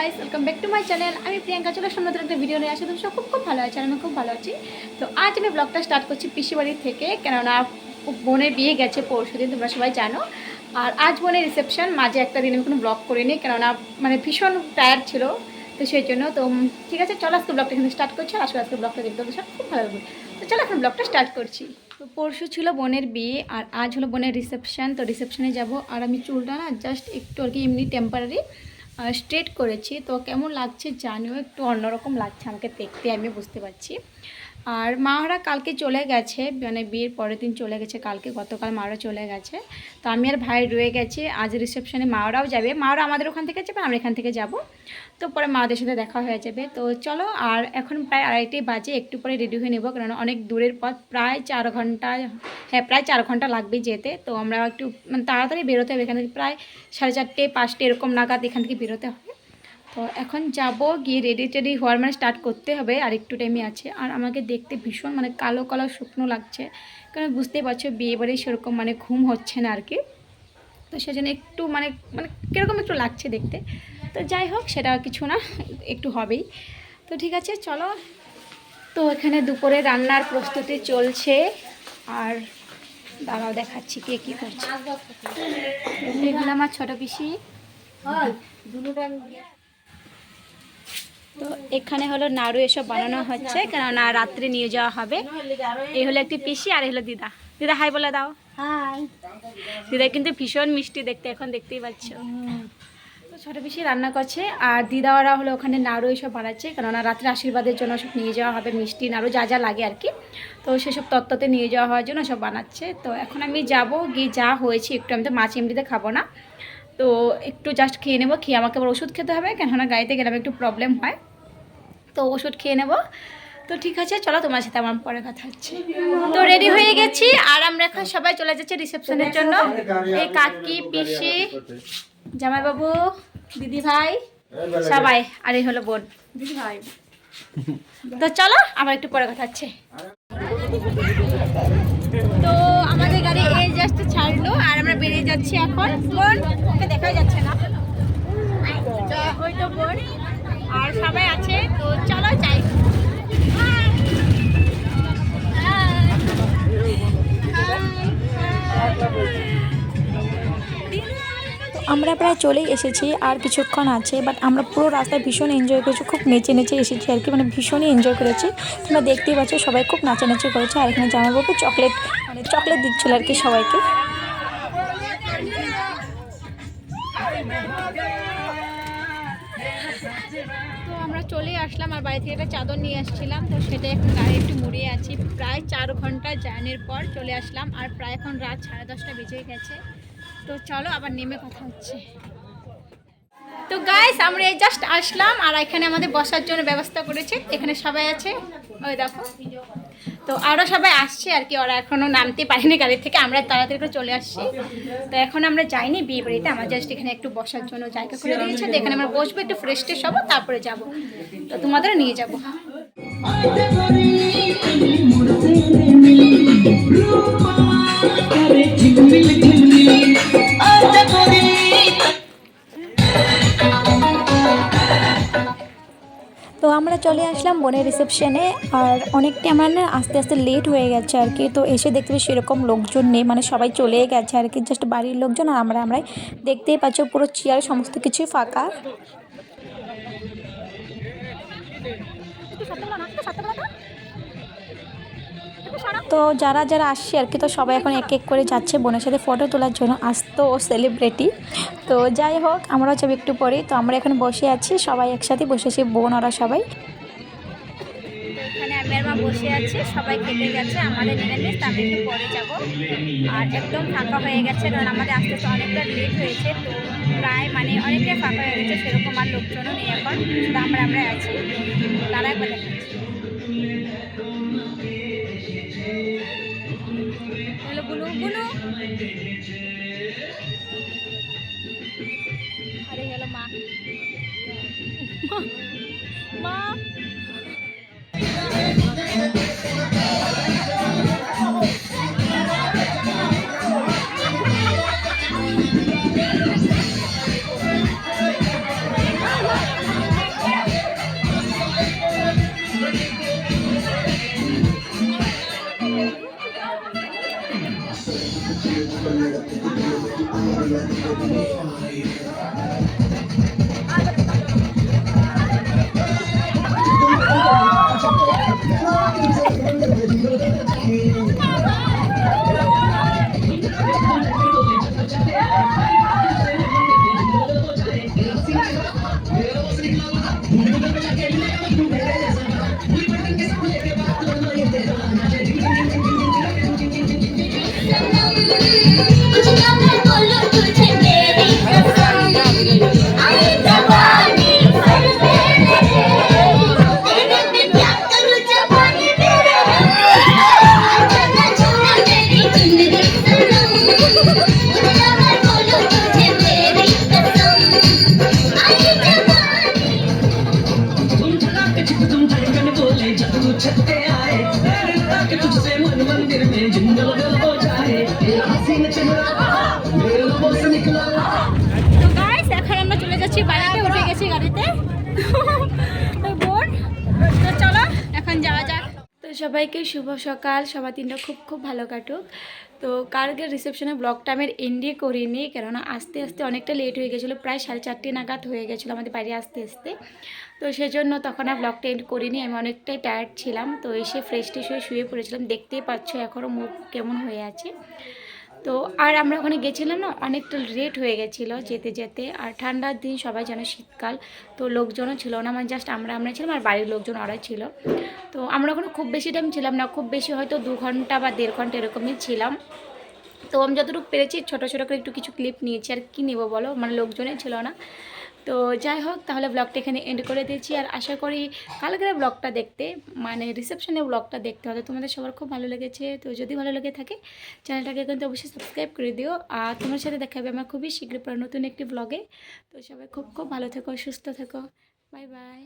Guys, welcome back to my channel. আমি প্রিয়াঙ্কা চলে আসলাম নতুন একটা ভিডিও নিয়ে আসি। তুমি সব খুব ভালো আছে, আমি খুব ভালো আছি। তো আজ আমি ব্লগটা স্টার্ট করছি পিসি বাড়ি থেকে, কেননা বোনের বিয়ে গেছে পরশুদিন, তোমরা সবাই জানো। আর আজ বোনের রিসেপশন, মাঝে একটা দিন আমি কোনো ব্লগ করিনি, কেননা মানে ভীষণ টায়ার্ড ছিল, তো সেই জন্য। তো ঠিক আছে, চলো আজকে ব্লগটা এখানে স্টার্ট করছি। আর আসলে আজকে ব্লগটা দেখতে সব খুব ভালো লাগবে। তো চলো এখন ব্লগটা স্টার্ট করছি। তো পরশু ছিল বোনের বিয়ে আর আজ হলো বোনের রিসেপশন। তো রিসেপশনে যাব। আর আমি চুলটা না জাস্ট একটু আর কি এমনি টেম্পারারি স্ট্রেট করেছি। তো কেমন লাগছে জানিও, একটু অন্যরকম লাগছে আমাকে দেখতে, আমি বুঝতে পারছি। আর মারা কালকে চলে গেছে, মানে বিয়ের পরের দিন চলে গেছে কালকে, গতকাল মারা চলে গেছে। তো আমি আর ভাই রয়ে গেছি। আজ রিসেপশনে মারাও যাবে, মারা আমাদের ওখান থেকে যাবে, আমরা এখান থেকে যাব। তো পরে মাদের সাথে দেখা হয়ে যাবে। তো চলো, আর এখন প্রায় 2:30 বাজে, একটু পরে রেডি হয়ে নেবো, কারণ অনেক দূরের পথ, প্রায় 4 ঘন্টা, হ্যাঁ প্রায় 4 ঘন্টা লাগবে যেতে। তো আমরা একটু মানে তাড়াতাড়ি বেরোতে হবে এখান থেকে, প্রায় 4:30 5টা এরকম নাগাদ এখান থেকে বেরোতে হবে। তো এখন যাব, গিয়ে রেডি টেডি হওয়ার মানে স্টার্ট করতে হবে, আর একটু টাইমই আছে। আর আমাকে দেখতে ভীষণ মানে কালো কালো শুকনো লাগছে, কারণ বুঝতেই পারছো বিয়ে বাড়ি সেরকম মানে ঘুম হচ্ছে না আর কি। তো সেজন্য একটু মানে মানে কীরকম একটু লাগছে দেখতে। তো যাই হোক, সেটা কিছু না, একটু হবেই। তো ঠিক আছে চলো। তো এখানে দুপুরে রান্নার প্রস্তুতি চলছে। আর দাঁড়াও দেখাচ্ছি কে কী করছে। এগুলো আমার ছোটো পিসি। তো এখানে হলো নাড়ু এসব বানানো হচ্ছে, কেননা রাত্রে নিয়ে যাওয়া হবে। এই হলো একটি পিসি, আর এই হলো দিদা। দিদা হাই বলে দাও। হাই। দিদা কিন্তু ভীষণ মিষ্টি দেখতে, এখন দেখতেই পাচ্ছ। তো ছোটো পিসি রান্না করছে, আর দিদাওয়ারা হলো ওখানে নাড়ু এসব বানাচ্ছে, কেননা রাত্রে আশীর্বাদের জন্য সব নিয়ে যাওয়া হবে, মিষ্টি নাড়ু যা যা লাগে আর কি। তো সেসব তত্ত্বতে নিয়ে যাওয়া হওয়ার জন্য সব বানাচ্ছে। তো এখন আমি যাব, গিয়ে যা হয়েছে একটু, আমি তো মাছ এমনিতে খাবো না, তো একটু জাস্ট খেয়ে নেবো। খেয়ে আমাকে আবার ওষুধ খেতে হবে, কেননা গাড়িতে গেলে একটু প্রবলেম হয়, তো ওষুধ খেয়ে নেব। তো ঠিক আছে চলো, তোমার সাথে আমার পরে কথা হচ্ছে। তো রেডি হয়ে গেছি, আর আমরা এখন সবাই চলে যাচ্ছি রিসেপশনের জন্য। এই কাকি, পিসি, জামাইবাবু, দিদি ভাই সবাই, আর এই হলো বোন দিদি ভাই। তো চলো আবার একটু পরে কথা হচ্ছে। তো আমাদের গাড়ি এই জাস্ট ছাড়লো, আর আমরা বেরিয়ে যাচ্ছি এখন। বোন ওকে দেখা যাচ্ছে না, ওই তো বোন আর সবাই আছে। তো চলো যাই। আমরা প্রায় চলেই এসেছি, আর কিছুক্ষণ আছে। বাট আমরা পুরো রাস্তায় ভীষণ এনজয় করেছি, খুব নেচে নেচে এসেছি আর কি, মানে ভীষণই এনজয় করেছি। তোমরা দেখতেই পাচ্ছ সবাই খুব নাচানাচি করেছে। আর এখানে জামাইবাবু চকলেট মানে চকলেট দিচ্ছিল আর কি সবাইকে। তো আমরা চলে আসলাম, আর বাড়ি থেকে একটা চাদর নিয়ে আসছিলাম, তো সেটা এখন গাড়ি একটু মুড়িয়ে আছি। প্রায় 4 ঘন্টা জার্নির পর চলে আসলাম, আর প্রায় এখন রাত 10:30 বেজে গেছে। তো চলো আবার নেমে কথা হচ্ছে। তো গাইস, আমরা এই জাস্ট আসলাম, আর এখানে আমাদের বসার জন্য ব্যবস্থা করেছে, এখানে সবাই আছে, ওই দেখো। তো আরও সবাই আসছে আর কি, ওরা এখনও নামতে পারেনি গাড়ি থেকে, আমরা তাড়াতাড়ি করে চলে আসছি। তো এখন আমরা যাইনি বিয়ে বাড়িতে, আমার জাস্ট এখানে একটু বসার জন্য জায়গা করে দিয়েছে, তো এখানে আমরা বসবো, একটু ফ্রেশ ট্রেশ হবো, তারপরে যাব। তো তোমাদেরও নিয়ে যাবো। তো আমরা চলে আসলাম বোনের রিসেপশনে, আর অনেকটা আমার না আস্তে আস্তে লেট হয়ে গেছে আর কি। তো এসে দেখতে পাচ্ছি সেরকম লোকজন নেই, মানে সবাই চলে গেছে আর কি, জাস্ট বাড়ির লোকজন আর আমরাই দেখতেই পাচ্ছ পুরো চেয়ার সমস্ত কিছুই ফাঁকা। তো যারা যারা আসছে আর কি, তো সবাই এখন এক এক করে যাচ্ছে বোনের সাথে ফটো তোলার জন্য। আসতো ও সেলিব্রিটি। তো যাই হোক, আমরাও যাবো একটু পরে। তো আমরা এখন বসে আছি, সবাই একসাথে বসেছি, বোন ওরা সবাই। এখানে আমি আর মা বসে আছি, সবাই খেতে গেছে, আমাদের নিরামিষ, আমি একটু পরে যাব। আর একদম ফাঁকা হয়ে গেছে, কারণ আমাদের আস্তে আস্তে অনেকটা লেট হয়েছে। তো প্রায় মানে অনেকটাই ফাঁকা হয়ে গেছে, সেরকম আর লোকজনও নেই এখন, শুধু আমরা আছি। তারা একবার দেখাচ্ছি। হ্যালো বুনু, বুনু, আরে হ্যালো মা, মা। তো গাইস এখন আমরা চলে যাচ্ছি বাড়িতে, উঠে গেছি গাড়িতে। তো বোন, তো চলো এখন যাওয়া যাক। তো সবাইকে শুভ সকাল, সবার দিনটা খুব খুব ভালো কাটুক। তো কালকের রিসেপশনে ব্লগটা আমি এন্ডই করিনি, কেননা আস্তে আস্তে অনেকটা লেট হয়ে গেছিলো, প্রায় 4:30 নাগাদ হয়ে গেছিলো আমাদের বাড়ি আসতে আসতে। তো সেজন্য তখন আর ব্লগটা এন্ড করিনি, আমি অনেকটাই টায়ার্ড ছিলাম। তো এসে ফ্রেশ ট্রেশ হয়ে শুয়ে পড়েছিলাম, দেখতেই পাচ্ছ এখনও মুখ কেমন হয়ে আছে। তো আর আমরা ওখানে গেছিলাম না, অনেকটা লেট হয়ে গেছিলো যেতে যেতে। আর ঠান্ডার দিন, সবাই যেন শীতকাল, তো লোকজনও ছিল না, মানে জাস্ট আমরা ছিলাম আর বাড়ির লোকজন ওরাই ছিল। তো আমরা ওখানে খুব বেশি টাইম ছিলাম না, খুব বেশি হয়তো 2 ঘন্টা বা 1.5 ঘন্টা এরকমই ছিলাম। তো আমি যতটুকু পেরেছি ছোটো ছোটো করে একটু কিছু ক্লিপ নিয়েছি, আর কি নেবো বলো, মানে লোকজনই ছিল না। তো যাই হোক, তাহলে ব্লগটা এখানে এন্ড করে দিয়েছি। আর আশা করি কালকের ব্লগটা দেখতে, মানে রিসেপশনের ব্লগটা দেখতে হয়তো তোমাদের সবার খুব ভালো লেগেছে। তো যদি ভালো লেগে থাকে চ্যানেলটাকে কিন্তু অবশ্যই সাবস্ক্রাইব করে দিও। আর তোমার সাথে দেখা হবে আমার খুবই শীঘ্রই নতুন একটি ব্লগে। তো সবাই খুব খুব ভালো থেকো, সুস্থ থেকো। Bye bye.